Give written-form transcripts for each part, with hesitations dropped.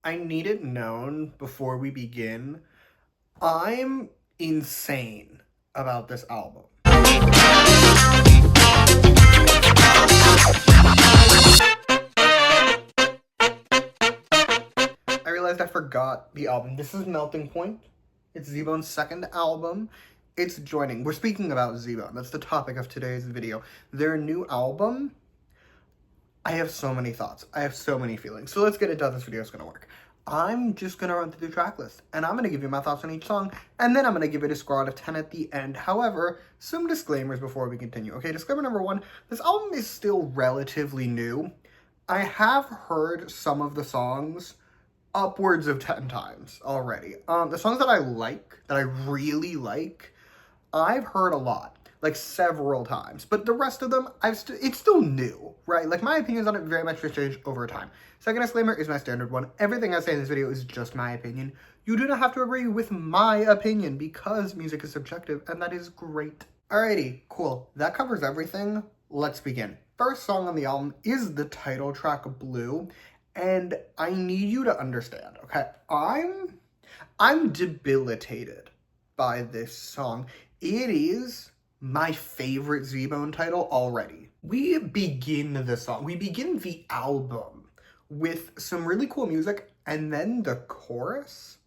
I need it known before we begin, I'm insane about this album. I realized I forgot the album. This is Melting Point. It's Z-Bone's second album. It's joining. We're speaking about Z-Bone. That's the topic of today's video. Their new album, I have so many thoughts. I have so many feelings. So let's get into how this video is going to work. I'm just going to run through the track list, and I'm going to give you my thoughts on each song, and then I'm going to give it a score out of 10 at the end. However, some disclaimers before we continue. Okay, disclaimer number one, this album is still relatively new. I have heard some of the songs upwards of 10 times already. The songs that I like, that I really like, I've heard a lot, like several times, but the rest of them, it's still new, right? Like my opinions on it very much change over time. Second disclaimer is my standard one. Everything I say in this video is just my opinion. You do not have to agree with my opinion because music is subjective, and that is great. Alrighty, cool. That covers everything. Let's begin. First song on the album is the title track, Blue, and I need you to understand, okay? I'm debilitated by this song. It is my favorite Z-Bone title already. We begin the album with some really cool music, and then the chorus.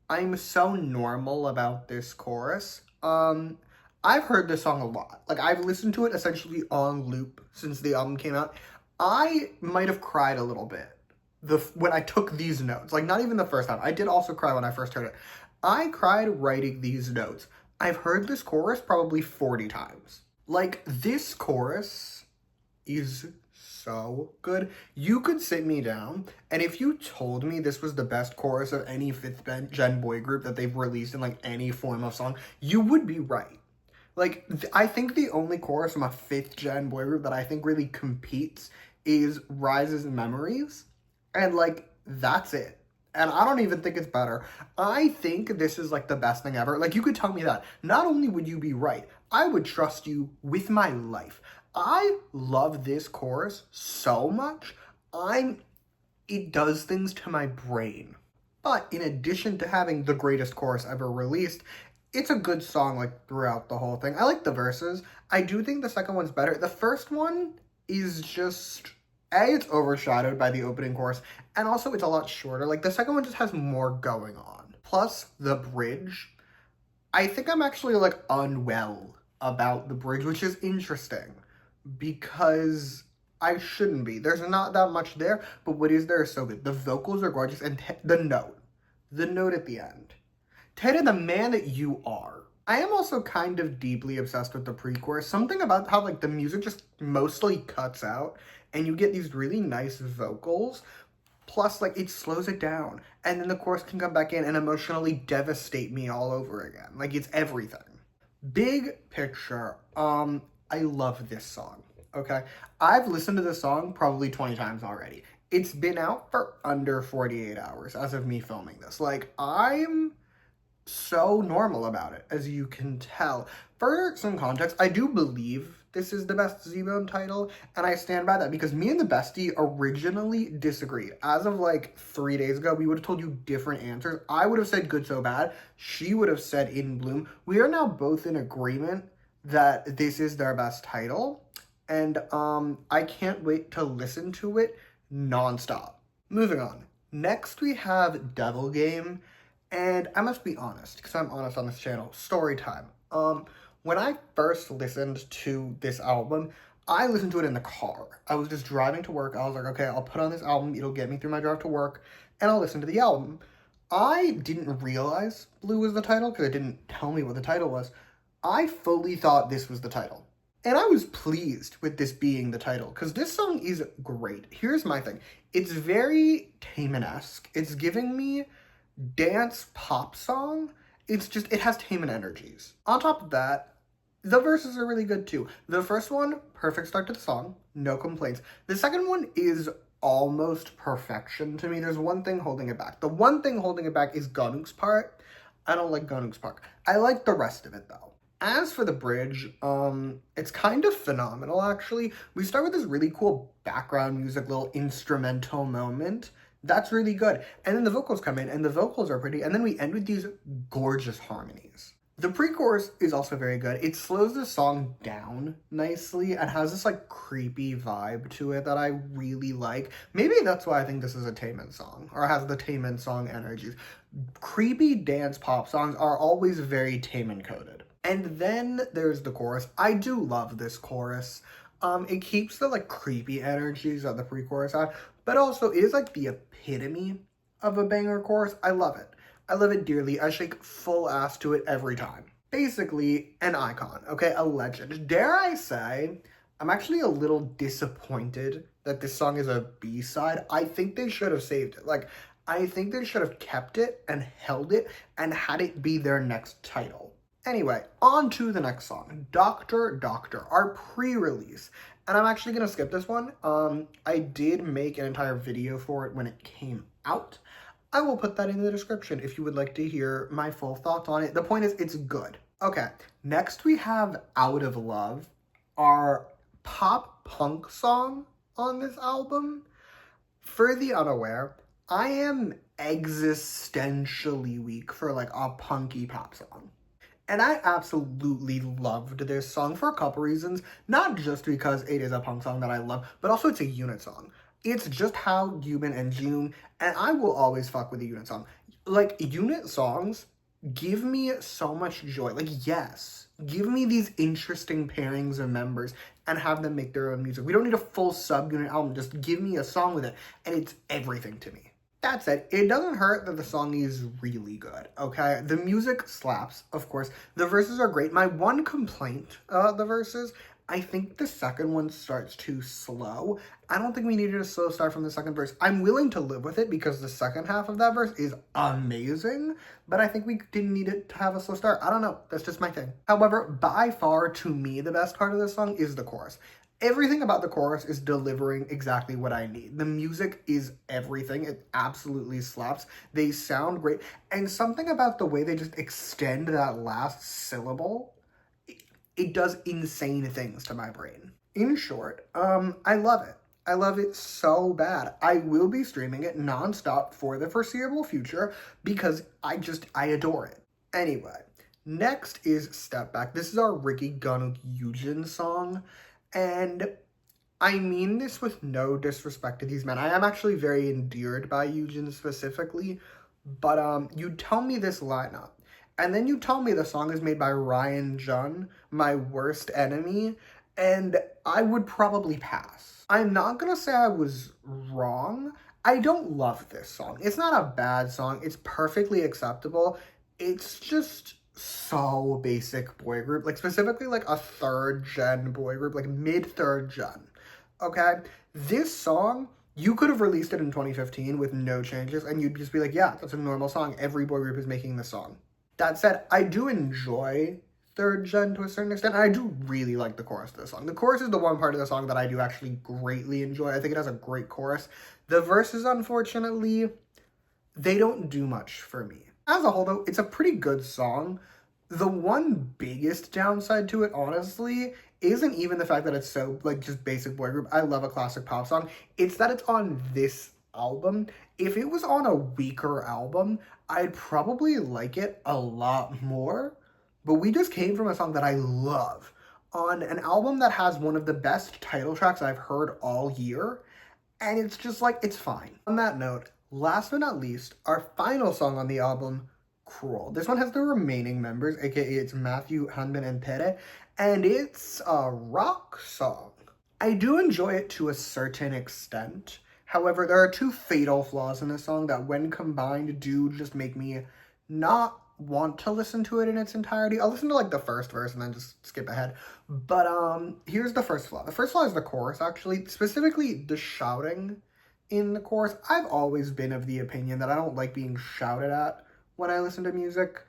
I'm so normal about this chorus. I've heard this song a lot. Like, I've listened to it essentially on loop since the album came out. I might have cried a little bit when I took these notes. Like, not even the first time. I did also cry when I first heard it. I cried writing these notes. I've heard this chorus probably 40 times. Like, this chorus is so good. You could sit me down, and if you told me this was the best chorus of any 5th gen boy group that they've released in, like, any form of song, you would be right. Like, I think the only chorus from a 5th gen boy group that I think really competes is Rises and Memories, and, like, that's it. And I don't even think it's better. I think this is, like, the best thing ever. Like, you could tell me that. Not only would you be right, I would trust you with my life. I love this chorus so much. It does things to my brain. But in addition to having the greatest chorus ever released, it's a good song, like, throughout the whole thing. I like the verses. I do think the second one's better. The first one is just... it's overshadowed by the opening chorus, and also it's a lot shorter. Like, the second one just has more going on. Plus, the bridge. I think I'm actually, like, unwell about the bridge, which is interesting, because I shouldn't be. There's not that much there, but what is there is so good. The vocals are gorgeous, and the note at the end. Teddy, the man that you are. I am also kind of deeply obsessed with the pre-chorus. Something about how, like, the music just mostly cuts out, and you get these really nice vocals, plus, like, it slows it down, and then the chorus can come back in and emotionally devastate me all over again. Like, it's everything. Big picture, I love this song, okay? I've listened to this song probably 20 times already. It's been out for under 48 hours as of me filming this. Like, I'm so normal about it, as you can tell. For some context, I do believe this is the best Z-Bone title, and I stand by that because me and the bestie originally disagreed. As of like 3 days ago, we would have told you different answers. I would have said Good So Bad. She would have said In Bloom. We are now both in agreement that this is their best title, and I can't wait to listen to it nonstop. Moving on. Next, we have Devil Game. And I must be honest, because I'm honest on this channel, story time. When I first listened to this album, I listened to it in the car. I was just driving to work. I was like, okay, I'll put on this album. It'll get me through my drive to work, and I'll listen to the album. I didn't realize Blue was the title, because it didn't tell me what the title was. I fully thought this was the title. And I was pleased with this being the title, because this song is great. Here's my thing. It's very Taemin-esque. It's giving me dance pop song. It has Taemin energies. On top of that, the verses are really good too. The first one, perfect start to the song, no complaints. The second one is almost perfection to me. There's one thing holding it back. The one thing holding it back is Ganuk's part. I don't like Ganuk's part. I like the rest of it though. As for the bridge, it's kind of phenomenal actually. We start with this really cool background music, little instrumental moment. That's really good. And then the vocals come in, and the vocals are pretty, and then we end with these gorgeous harmonies. The pre-chorus is also very good. It slows the song down nicely and has this like creepy vibe to it that I really like. Maybe that's why I think this is a Taemin song, or has the Taemin song energies. Creepy dance pop songs are always very Taemin coded. And then there's the chorus. I do love this chorus. It keeps the like creepy energies that the pre-chorus had, but also it is like the epitome of a banger chorus. I love it. I love it dearly. I shake full ass to it every time. Basically, an icon, okay? A legend. Dare I say, I'm actually a little disappointed that this song is a B-side. I think they should have saved it. Like, I think they should have kept it and held it and had it be their next title. Anyway, on to the next song, Doctor Doctor, our pre-release. And I'm actually going to skip this one. I did make an entire video for it when it came out. I will put that in the description if you would like to hear my full thoughts on it. The point is, it's good. Okay, next we have Out of Love, our pop punk song on this album. For the unaware, I am existentially weak for like a punky pop song. And I absolutely loved this song for a couple reasons. Not just because it is a punk song that I love, but also it's a unit song. It's just how Yubin and June, and I will always fuck with a unit song. Like, unit songs give me so much joy. Like, yes, give me these interesting pairings of members and have them make their own music. We don't need a full subunit album. Just give me a song with it, and it's everything to me. That said, it doesn't hurt that the song is really good, okay? The music slaps, of course. The verses are great. My one complaint about the verses, I think the second one starts too slow. I don't think we needed a slow start from the second verse. I'm willing to live with it because the second half of that verse is amazing, but I think we didn't need it to have a slow start. I don't know. That's just my thing. However, by far, to me, the best part of this song is the chorus. Everything about the chorus is delivering exactly what I need. The music is everything. It absolutely slaps. They sound great. And something about the way they just extend that last syllable, it does insane things to my brain. In short, I love it. I love it so bad. I will be streaming it nonstop for the foreseeable future because I adore it. Anyway, next is Step Back. This is our Ricky Gunuk Yujin song. And I mean this with no disrespect to these men. I am actually very endeared by Yujin specifically. But you tell me this lineup. And then you tell me the song is made by Ryan Jun, my worst enemy, and I would probably pass. I'm not gonna say I was wrong. I don't love this song. It's not a bad song. It's perfectly acceptable. It's just so basic boy group, like specifically like a third gen boy group, like mid-third gen, okay? This song, you could have released it in 2015 with no changes, and you'd just be like, yeah, that's a normal song. Every boy group is making this song. That said, I do enjoy third gen to a certain extent, and I do really like the chorus of the song. The chorus is the one part of the song that I do actually greatly enjoy. I think it has a great chorus. The verses, unfortunately, they don't do much for me. As a whole, though, it's a pretty good song. The one biggest downside to it, honestly, isn't even the fact that it's so, like, just basic boy group. I love a classic pop song. It's that it's on this album. If it was on a weaker album, I'd probably like it a lot more. But we just came from a song that I love on an album that has one of the best title tracks I've heard all year. And it's just like, it's fine. On that note, last but not least, our final song on the album, Cruel. This one has the remaining members, aka it's Matthew, Hanbin, and Tere, and it's a rock song. I do enjoy it to a certain extent. However, there are two fatal flaws in this song that when combined do just make me not want to listen to it in its entirety. I'll listen to like the first verse and then just skip ahead. But here's the first flaw. The first flaw is the chorus, actually, specifically the shouting in the chorus. I've always been of the opinion that I don't like being shouted at when I listen to music,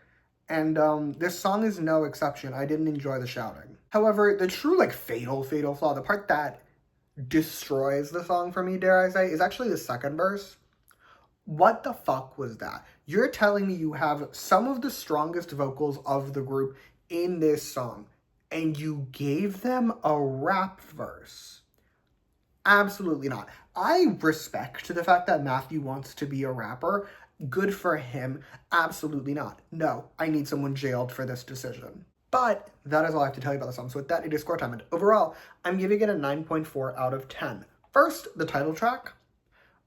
and this song is no exception. I didn't enjoy the shouting. However, the true like fatal flaw, the part that destroys the song for me, dare I say, is actually the second verse. What the fuck was that? You're telling me you have some of the strongest vocals of the group in this song, and you gave them a rap verse? Absolutely not. I respect the fact that Matthew wants to be a rapper. Good for him. Absolutely not. No, I need someone jailed for this decision. But that is all I have to tell you about the song. So with that, it is score time. And overall, I'm giving it a 9.4 out of 10. First, the title track.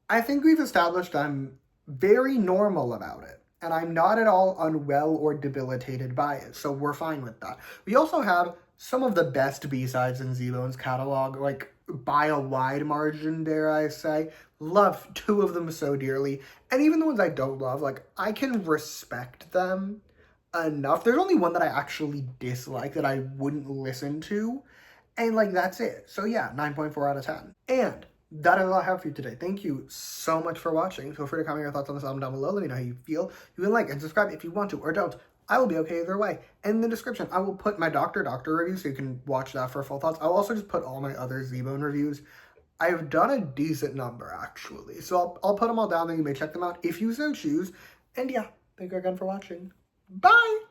I think we've established I'm very normal about it. And I'm not at all unwell or debilitated by it. So we're fine with that. We also have some of the best B-sides in Z-Bone's catalog, like by a wide margin, dare I say. Love 2 of them so dearly. And even the ones I don't love, like, I can respect them enough. There's only one that I actually dislike that I wouldn't listen to. And, like, that's it. So, yeah, 9.4 out of 10. And that is all I have for you today. Thank you so much for watching. Feel free to comment your thoughts on this album down below. Let me know how you feel. You can like and subscribe if you want to or don't. I will be okay either way. In the description, I will put my Doctor review so you can watch that for full thoughts. I'll also just put all my other Z-Bone reviews. I've done a decent number, actually. So I'll put them all down there. You may check them out if you so choose. And yeah, thank you again for watching. Bye!